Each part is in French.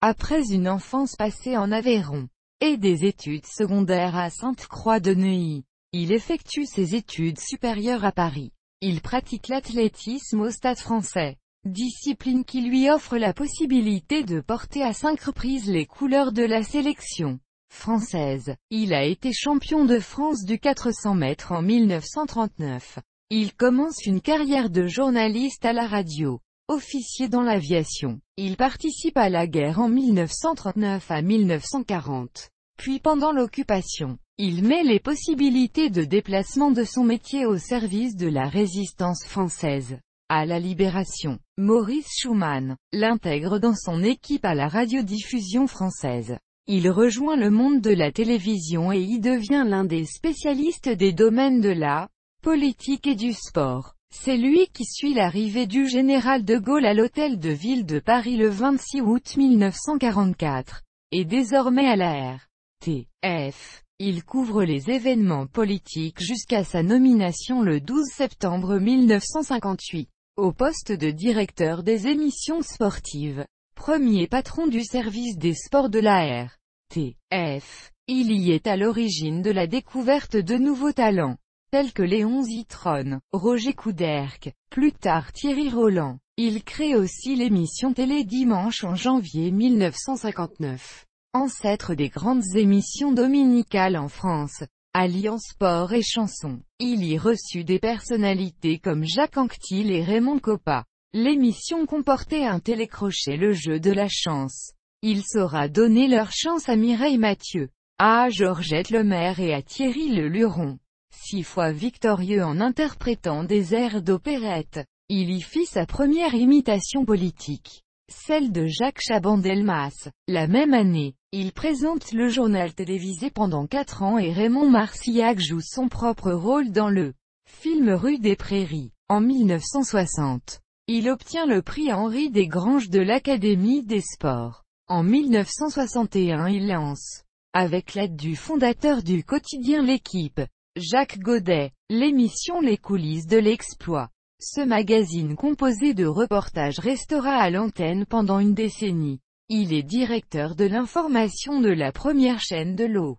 Après une enfance passée en Aveyron, et des études secondaires à Sainte-Croix-de-Neuilly, il effectue ses études supérieures à Paris. Il pratique l'athlétisme au Stade français, discipline qui lui offre la possibilité de porter à 5 reprises les couleurs de la sélection française. Il a été champion de France du 400 mètres en 1939. Il commence une carrière de journaliste à la radio. Officier dans l'aviation, il participe à la guerre en 1939 à 1940. Puis pendant l'occupation, il met les possibilités de déplacement de son métier au service de la résistance française. À la Libération, Maurice Schumann l'intègre dans son équipe à la radiodiffusion française. Il rejoint le monde de la télévision et y devient l'un des spécialistes des domaines de la politique et du sport. C'est lui qui suit l'arrivée du général de Gaulle à l'hôtel de ville de Paris le 26 août 1944, et désormais à la RTF. Il couvre les événements politiques jusqu'à sa nomination le 12 septembre 1958, au poste de directeur des émissions sportives. Premier patron du service des sports de la RTF, il y est à l'origine de la découverte de nouveaux talents, tels que Léon Zitrone, Roger Couderc, plus tard Thierry Roland. Il crée aussi l'émission Télé Dimanche en janvier 1959. Ancêtre des grandes émissions dominicales en France, alliant sport et chansons. Il y reçut des personnalités comme Jacques Anquetil et Raymond Coppa. L'émission comportait un télécrochet, le jeu de la chance. Il saura donner leur chance à Mireille Mathieu, à Georgette Lemaire et à Thierry Le Luron. 6 fois victorieux en interprétant des airs d'opérette, il y fit sa première imitation politique, celle de Jacques Chaban-Delmas. La même année, il présente le journal télévisé pendant 4 ans et Raymond Marcillac joue son propre rôle dans le film Rue des Prairies, en 1960. Il obtient le prix Henri Desgranges de l'Académie des sports. En 1961 il lance, avec l'aide du fondateur du quotidien L'Équipe, Jacques Godet, l'émission Les coulisses de l'exploit. Ce magazine composé de reportages restera à l'antenne pendant une décennie. Il est directeur de l'information de la première chaîne de l'ORTF,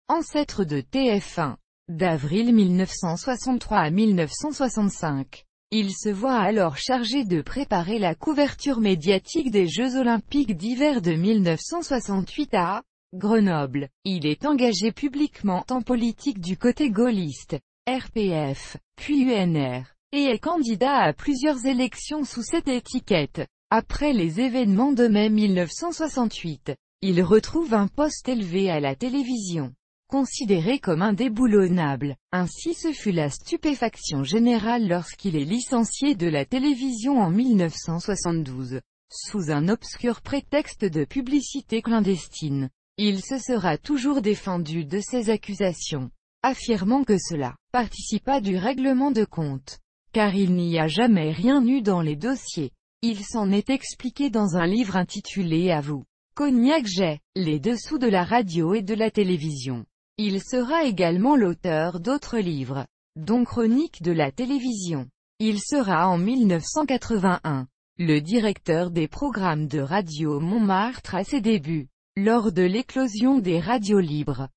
ancêtre de TF1, d'avril 1963 à 1965. Il se voit alors chargé de préparer la couverture médiatique des Jeux Olympiques d'hiver de 1968 à Grenoble. Il est engagé publiquement en politique du côté gaulliste, RPF, puis UNR, et est candidat à plusieurs élections sous cette étiquette. Après les événements de mai 1968, il retrouve un poste élevé à la télévision, considéré comme indéboulonnable. Ainsi ce fut la stupéfaction générale lorsqu'il est licencié de la télévision en 1972, sous un obscur prétexte de publicité clandestine. Il se sera toujours défendu de ces accusations, affirmant que cela participa du règlement de compte, car il n'y a jamais rien eu dans les dossiers. Il s'en est expliqué dans un livre intitulé « À vous, Cognac Jay, les dessous de la radio et de la télévision ». Il sera également l'auteur d'autres livres, dont Chronique de la télévision. Il sera en 1981 le directeur des programmes de Radio Montmartre à ses débuts, lors de l'éclosion des radios libres.